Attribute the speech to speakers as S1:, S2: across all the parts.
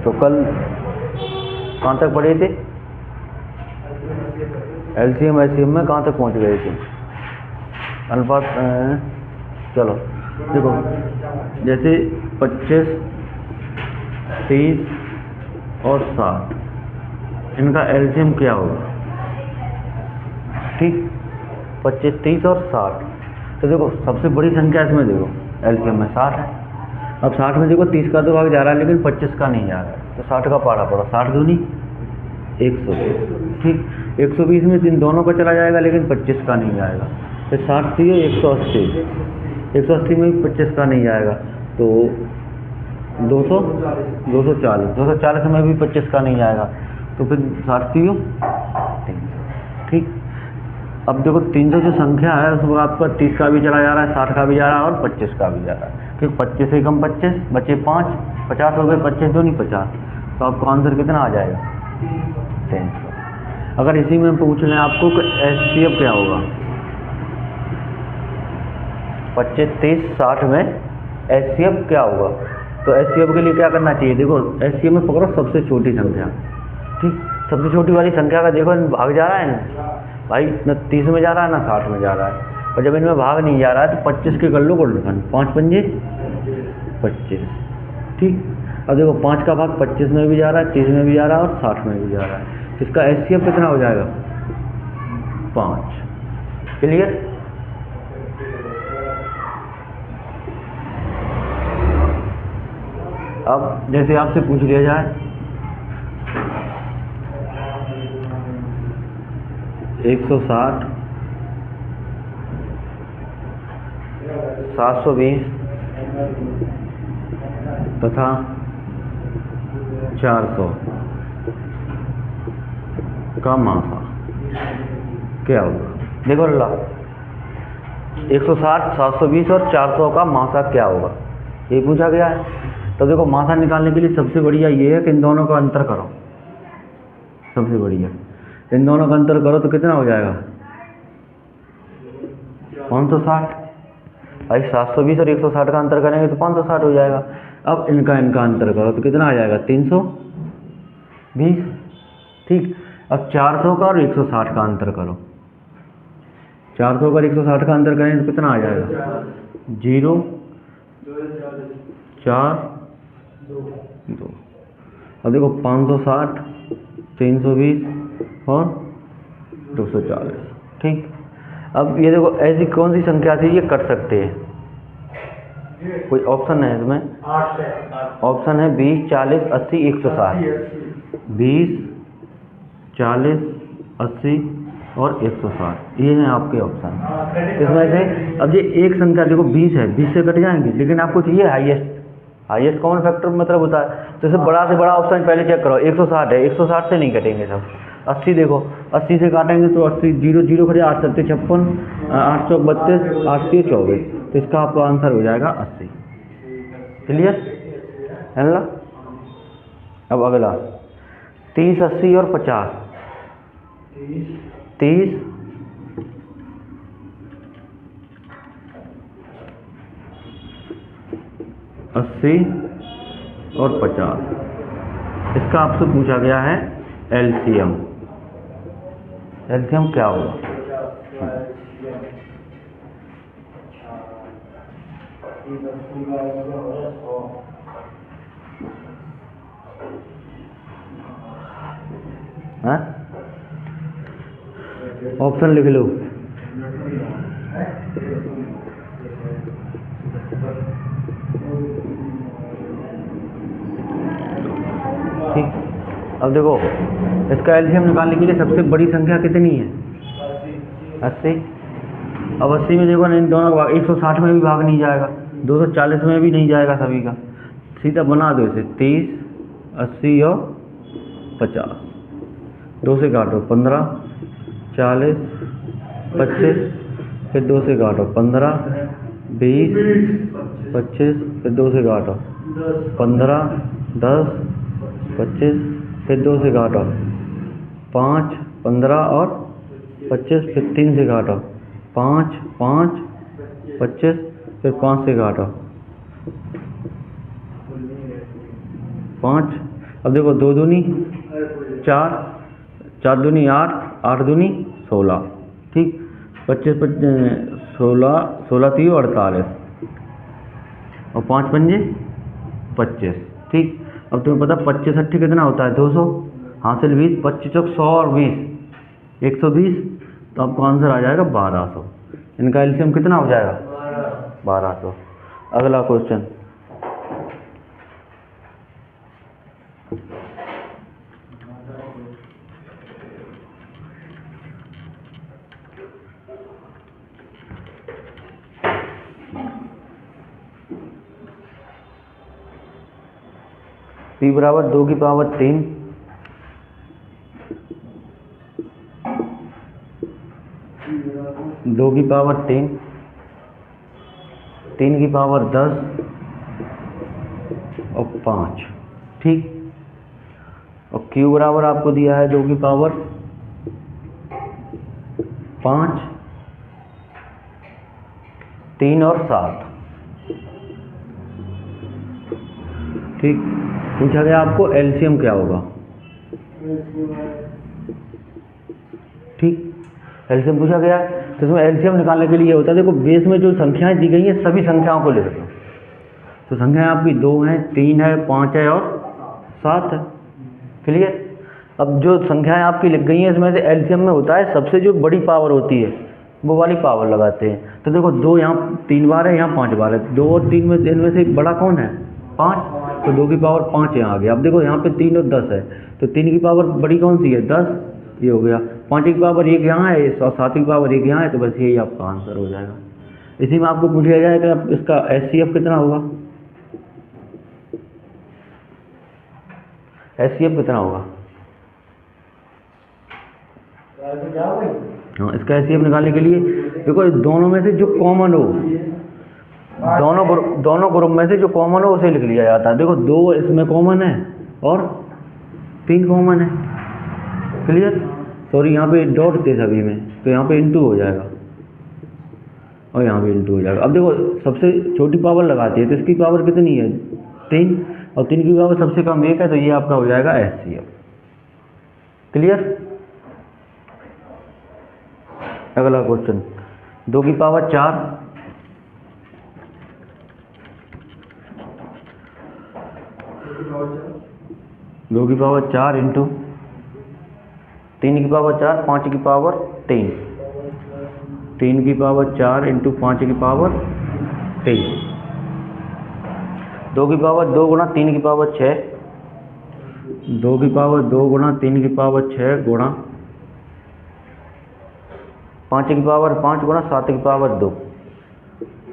S1: तो कल कहाँ तक पढ़े थे? एलसीएम एचसीएम में कहाँ तक पहुँच गए थे? अनुपात चलो देखो, जैसे 25, 30 और 60, इनका एलसीएम क्या होगा? ठीक, 25, 30 और 60। तो देखो सबसे बड़ी संख्या इसमें देखो एलसीएम में 60 है। अब 60 में देखो 30 का तो भाग जा रहा है लेकिन 25 का नहीं जा रहा है, तो 60 का पारा पड़ा, 60 दूनी 120। ठीक, 120 में इन दोनों का चला जाएगा लेकिन 25 का नहीं जाएगा, फिर 60 थी 180, 180 में भी 25 का नहीं जाएगा, तो 240 में भी 25 का नहीं जाएगा, तो फिर 60 थी 300। ठीक, अब देखो 300 जो संख्या है उसमें आपका 30 का भी चला जा रहा है, 60 का भी जा रहा है और 25 का भी जा रहा है, क्योंकि 25 से कम 25 बचे 5, 50 हो गए, 25 दो नहीं 50, तो आपका आंसर कितना आ जाएगा? 300। अगर इसी में पूछ लें आपको कि एचसीएफ क्या होगा, 25, 30, 60 में एचसीएफ क्या होगा, तो एचसीएफ के लिए क्या करना चाहिए? देखो एचसीएफ में पकड़ो सबसे छोटी संख्या। ठीक, सबसे छोटी वाली संख्या का देखो भाग जा रहा है ना भाई, न 30 में जा रहा है ना 60 में जा रहा है, और जब इनमें भाग नहीं जा रहा है तो 25 के कर लो 5 पंजे 25। ठीक, अब देखो 5 का भाग 25 में भी जा रहा है, 30 में भी जा रहा है और 60 में भी जा रहा है, इसका एचसीएफ कितना हो जाएगा? 5। क्लियर? अब जैसे आपसे पूछ लिया जाए 160, 720 तथा 400 का मासा क्या होगा? देखो ला 160, 720 और 400 का मासा क्या होगा, ये पूछा गया है। तो देखो मासा निकालने के लिए सबसे बढ़िया ये है कि इन दोनों का अंतर करो, सबसे बढ़िया इन दोनों का अंतर करो तो कितना हो जाएगा? 560। भाई 720 और 160 का अंतर करेंगे तो 560 हो जाएगा। अब इनका अंतर करो तो कितना आ जाएगा? 320। ठीक, अब 400 का और 160 का अंतर करो, 400 का और 160 का अंतर करेंगे तो कितना आ जाएगा? 0, 4, 2। अब देखो 560, 320 और 240। ठीक, अब ये देखो ऐसी कौन सी संख्या थी ये कर सकते हैं? कोई ऑप्शन है इसमें? ऑप्शन है 20, 40, 80, 160। 20, 40, 80 और 160, ये हैं आपके ऑप्शन। इसमें से अब ये एक संख्या देखो 20 है, 20 से कट जाएंगे, लेकिन आपको चाहिए हाईएस्ट कॉमन फैक्टर मतलब होता है, तो इसे बड़ा से बड़ा ऑप्शन पहले चेक करो। 160 है, 160 से नहीं कटेंगे सब। 80 देखो, 80 से काटेंगे तो 80, 0 खड़े 8 7 56, 8 चौक 32, 8 3 24, तो इसका आपका आंसर हो जाएगा 80। क्लियर है ना? अब अगला 30, 80 और 50। 30, 80 और 50, इसका आपसे पूछा गया है एलसीएम। एलसीएम क्या होगा? ऑप्शन लिख लो। ठीक, अब देखो इसका एलसीएम निकालने के लिए सबसे बड़ी संख्या कितनी है? 80। अब 80 में देखो इन दोनों का भाग, 160 में भी भाग नहीं जाएगा, 240 में भी नहीं जाएगा सभी का, सीधा बना दो इसे 30, 80 और 50। 2 से काटो 15, 40, 25, फिर 2 से काटो 15, 20, 25, फिर 2 से काटो 15, 10, 25, फिर 2 से काटो 5, 15 और 25, फिर 3 से काटो 5, 5, 25, फिर 5 से काटो 5, अब देखो 2 दूनी 4, 4 दूनी 8, 8 दूनी 16, ठीक। 25 16, 16 3 48 और 5 पंजे 25, ठीक। अब तुम्हें पता 25 अट्ठी कितना होता है 200, हासिल 20, 25 चौक 100 और 20 120, तो आपका आंसर आ जाएगा 1200। इनका एलसीएम कितना हो जाएगा 1200। अगला क्वेश्चन, p बराबर 2 की पावर 3, 2 की पावर 3, 3 की पावर 10 और 5, ठीक। और q बराबर आपको दिया है 2 की पावर 5, 3 और 7, ठीक। पूछा गया आपको एलसीएम क्या होगा, ठीक। एलसीएम पूछा गया है, तो इसमें एलसीएम निकालने के लिए होता है, देखो बेस में जो संख्याएं दी गई हैं सभी संख्याओं को लिख दो। तो संख्याएं आपकी 2 हैं, 3 है, 5 है और 7 है, क्लियर। अब जो संख्याएं आपकी लिख गई हैं इसमें से एलसीएम में होता है सबसे जो बड़ी पावर होती है वो वाली पावर लगाते हैं। तो देखो 2 यहाँ 3 बार है, यहाँ 5 बार है, 2 और 3 में इनमें से बड़ा कौन है 5, तो 2 की पावर 5 यहाँ आ गया। अब देखो यहाँ पे 3 और 10 है, तो 3 की पावर बड़ी कौन सी है 10, ये हो गया। 5 की पावर 1 यहाँ है और 7 की पावर 1 यहाँ है, तो बस यही आपका आंसर हो जाएगा। इसी में आपको पूछा जाएगा इसका एचसीएफ कितना होगा, एचसीएफ कितना होगा। हाँ, इसका एचसीएफ निकालने के लिए देखो दोनों में से जो कॉमन हो, दोनों ग्रुप में से जो कॉमन हो उसे लिख लिया जाता है। देखो 2 इसमें कॉमन है और 3 कॉमन है, क्लियर। सॉरी यहाँ पे डॉट थे सभी में, तो यहाँ पे इंटू हो जाएगा और यहाँ पे इंटू हो जाएगा। अब देखो सबसे छोटी पावर लगाती है तो इसकी पावर कितनी है 3, और 3 की पावर सबसे कम 1 है, तो ये आपका हो जाएगा एचसीएफ, क्लियर। अगला क्वेश्चन, 2 की पावर 4, 2 की पावर 4 इंटू 3 की पावर 4, 5 की पावर 3, 3 की पावर 4 इंटू 5 की पावर 3, 2 की पावर 2 गुणा 3 की पावर 6, 2 की पावर 2 गुणा 3 की पावर 6 गुणा 5 की पावर 5 गुणा 7 की पावर 2,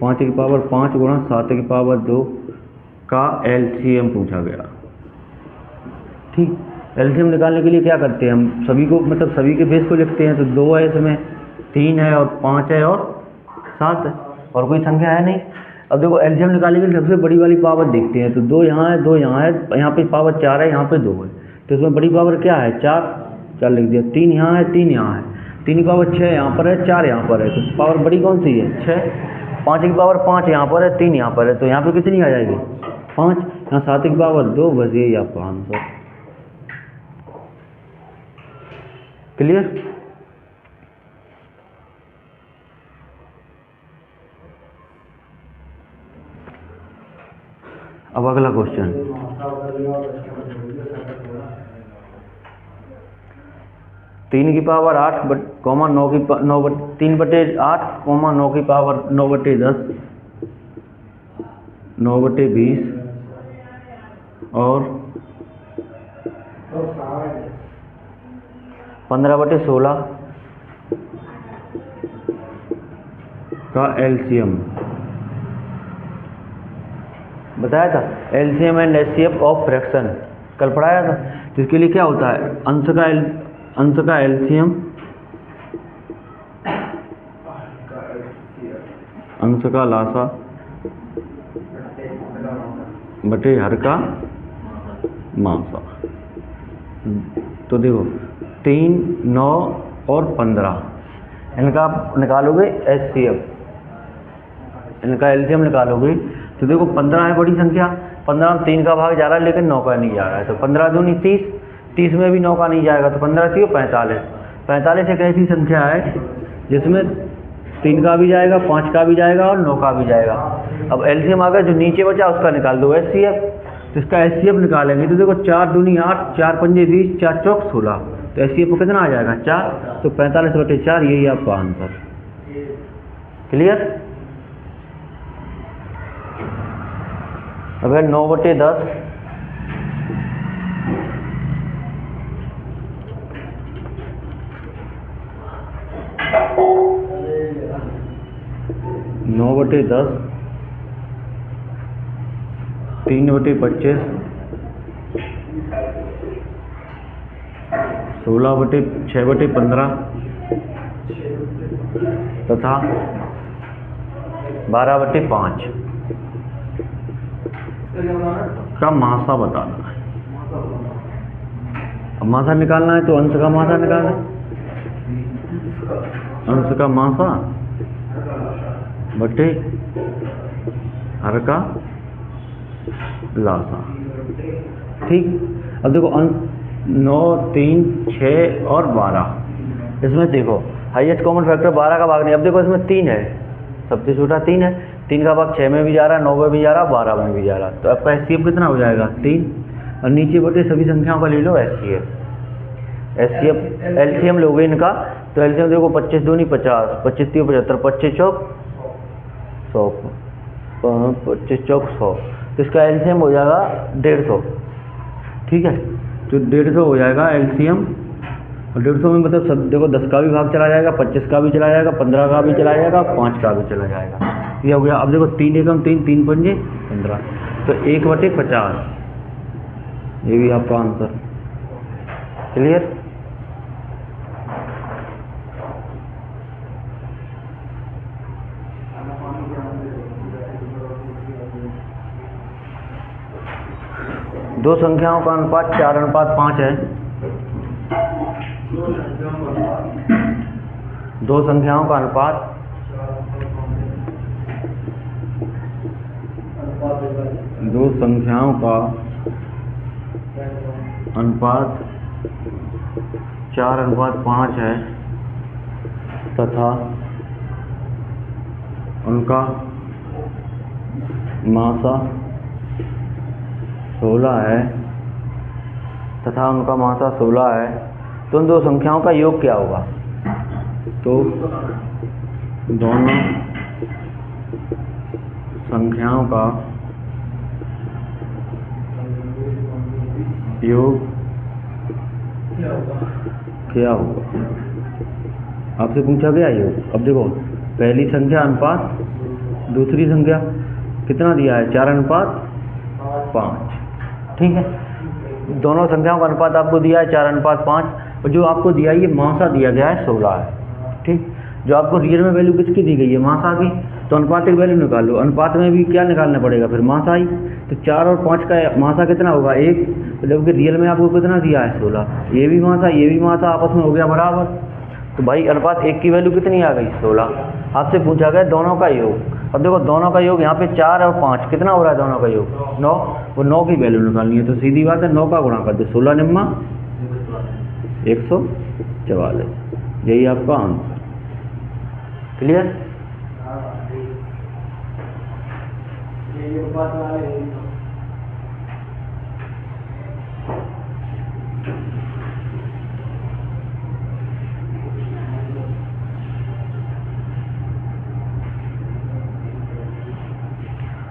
S1: 5 की पावर 5 गुणा 7 की पावर 2 का एलसीएम पूछा गया, ठीक। एलसीएम निकालने के लिए क्या करते हैं हम, सभी को मतलब सभी के बेस को लिखते हैं। तो 2 है इसमें, 3 है और 5 है और 7 है, और कोई संख्या है नहीं। अब देखो एलसीएम निकालने के लिए सबसे बड़ी वाली पावर देखते हैं, तो 2 यहाँ है, 2 यहाँ है, यहाँ पे पावर 4 है, यहाँ पे 2 है, तो इसमें बड़ी पावर क्या है 4 लिख दिया। 3 यहाँ है, 3 यहाँ है, 3 की पावर 6 यहाँ पर है, 4 यहाँ पर है, तो पावर बड़ी कौन सी है 6। 5 की पावर 5 यहाँ पर है, 3 यहाँ पर है, तो यहाँ पे कितनी आ जाएगी 5, यहाँ 7 की पावर 2, बस यही आपका आंसर, क्लियर। अब अगला क्वेश्चन, 3 की पावर 8 कॉमा 9 की 3/8 कॉमा 9 की पावर 9/10 9/20 और 15/16 का एलसीएम बताया था। LCM and HCF of fraction कल पढ़ाया था, जिसके लिए क्या होता है अंश का एलसीएम अंश का लासा बटे हर का मासा। तो देखो 3, 9 और 15 इनका आप निकालोगे एचसीएफ, इनका एलसीएम निकालोगे तो देखो 15 है बड़ी संख्या, 15 में 3 का भाग जा रहा है लेकिन 9 का नहीं जा रहा है, तो 15 दूनी 30, 30 में भी 9 का नहीं जाएगा, तो 15 3 45। 45 एक ऐसी संख्या है जिसमें 3 का भी जाएगा, 5 का भी जाएगा और 9 का भी जाएगा। अब एलसीएम आकर जो नीचे बचा उसका निकाल दो एचसीएफ, तो इसका एचसीएफ निकालेंगे तो देखो 4 दूनी 8, 4 पंजे 20, 4 चौक 16, तो एचसीएफ को कितना आ जाएगा 4, तो 45/4 यही आपका आंसर। क्लियर? अब है 9/10, नौ बटे 10, 3/25, 16/6/15 तथा 12/5 का मासा बताना है। अब मासा निकालना है तो अंश का मासा निकालना है, अंश का मासा बटे हर का लासा। ठीक, अब देखो अंश 9, 3, 6 और 12, इसमें देखो हाईएस्ट कॉमन फैक्टर 12 का भाग नहीं। अब देखो इसमें 3 है, सबसे छोटा 3 है, 3 का भाग 6 में भी जा रहा है, 9 में भी जा रहा है, 12 में भी जा रहा है, तो आपका एचसीएफ कितना हो जाएगा 3, और नीचे बटे सभी संख्याओं का ले लो एचसीएफ। एचसीएफ एलसीएम लोगे इनका, तो एलसीएम देखो 25 दूनी 50, 25 3 75, 25 चौक 100, 25 चौक 100, तो इसका एलसीएम हो जाएगा 150। ठीक है, तो 150 हो जाएगा एलसीएम, और 150 में मतलब सब देखो 10 का भी भाग चला जाएगा, 25 का भी चला जाएगा, 15 का भी चला जाएगा, 5 का भी चला जाएगा। ये हो गया। अब देखो 3 एकम 3, 3 पंजे 15, तो 1/50 ये भी आपका आंसर। क्लियर? दो संख्याओं का अनुपात 4:5 है। दो संख्याओं का अनुपात अनुपात 4:5 है तथा उनका मासा 16 है तथा उनका मासा 16 है, तो उन दो संख्याओं का योग क्या होगा? तो दोनों संख्याओं का योग क्या होगा? आपसे पूछा गया योग। अब देखो पहली संख्या अनुपात दूसरी संख्या कितना दिया है 4:5। ठीक है, दोनों संख्याओं का अनुपात आपको दिया है 4:5, और जो आपको दिया है ये मासा दिया गया है 16 है। ठीक, जो आपको रियल में वैल्यू किसकी दी गई है मासा की, तो अनुपात की वैल्यू निकालो। अनुपात में भी क्या निकालना पड़ेगा फिर मासा ही, तो 4 और 5 का मासा कितना होगा 1, जबकि रियल में आपको कितना दिया है 16, ये भी मासा आपस में हो गया बराबर, तो भाई अनुपात 1 की वैल्यू कितनी आ गई 16। आपसे पूछा गया दोनों का योग। अब देखो दोनों का योग यहाँ पे 4 और 5 कितना हो रहा है दोनों का योग 9, वो 9 की वैल्यू निकालनी है, तो सीधी बात है 9 का गुणा कर दो, 16 निम्मा 144, यही आपका आंसर। क्लियर?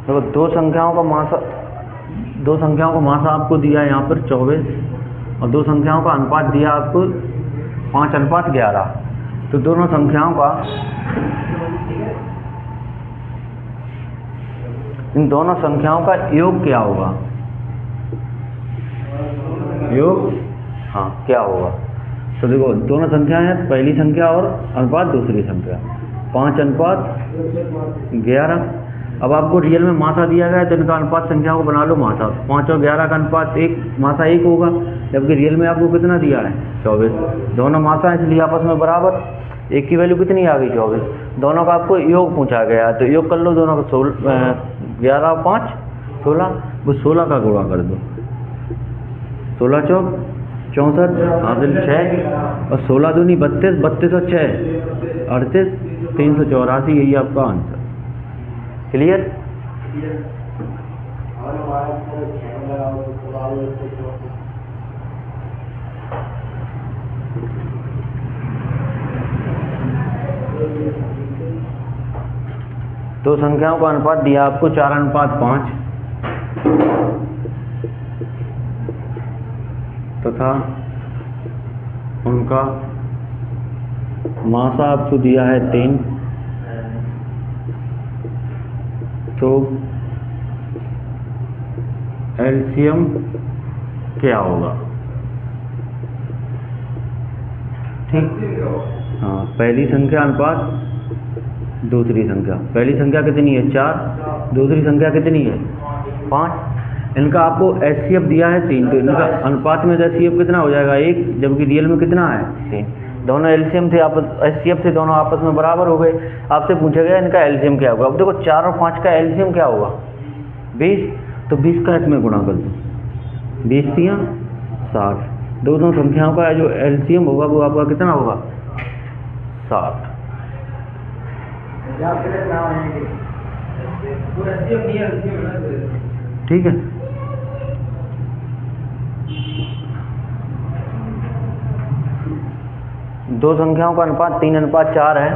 S1: देखो दो संख्याओं का मासा आपको दिया है यहाँ पर 24, और दो संख्याओं का अनुपात दिया आपको 5:11, तो दोनों संख्याओं का इन दोनों संख्याओं का योग क्या होगा? योग हाँ क्या होगा? तो देखो दोनों संख्याएं हैं, पहली संख्या और अनुपात दूसरी संख्या, 5:11। अब आपको रियल में मासा दिया गया है तो इनका अनुपात संख्याओं को बना लो मासा, 5 और 11 का अनुपात 1, मासा 1 होगा, जबकि रियल में आपको कितना दिया है 24। दोनों मासा इसलिए आपस में बराबर, 1 की वैल्यू कितनी आ गई 24। दोनों का आपको योग पूछा गया है, तो योग कर लो दोनों का, 11 और 5 16, वो 16 का गुणा कर दो, 16 चौक 64, हासिल 6 और 16 दूनी 32, 32 और 6 38, 384, यही आपका आंसर। क्लियर? तो संख्याओं का अनुपात दिया आपको 4:5 तथा उनका मासा आपको दिया है 3। तो एलसीएम क्या होगा? ठीक, हाँ, पहली संख्या अनुपात दूसरी संख्या। पहली संख्या कितनी है? 4, दूसरी संख्या कितनी है? 5। इनका आपको एचसीएफ दिया है 3, तो इनका अनुपात में एचसीएफ कितना हो जाएगा? 1, जबकि रियल में कितना है? 3। दोनों एलसीएम थे, आपस एचसीएफ थे, दोनों आपस में बराबर हो गए। आपसे पूछा गया इनका एलसीएम क्या होगा। अब देखो 4 और 5 का एलसीएम क्या होगा? 20, तो 20 का इसमें गुणा कर दो, 20 3 60। दोनों संख्याओं का जो एलसीएम होगा वो आपका कितना होगा? 60। ठीक है। दो संख्याओं का अनुपात 3:4 है,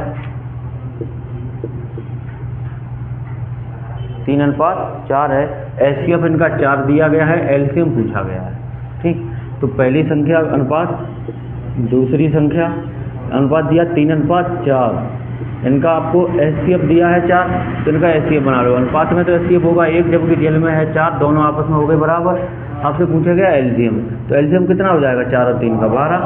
S1: 3:4 है। एचसीएफ इनका 4 दिया गया है, एलसीएम पूछा गया है। ठीक, तो पहली संख्या अनुपात दूसरी संख्या अनुपात दिया 3:4। इनका आपको एचसीएफ दिया है 4, तो इनका एचसीएफ बना लो। अनुपात में तो एचसीएफ होगा 1, जबकि रियल में है 4, दोनों आपस में हो गए बराबर। आपसे पूछा गया एलसीएम, तो एलसीएम कितना हो जाएगा? 4 और 3 का 12,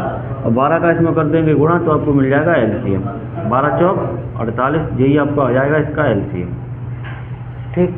S1: और 12 का इसमें कर देंगे गुणा, तो आपको मिल जाएगा एलसीएम। 12 चौक 48, यही आपका हो जाएगा इसका एलसीएम। ठीक।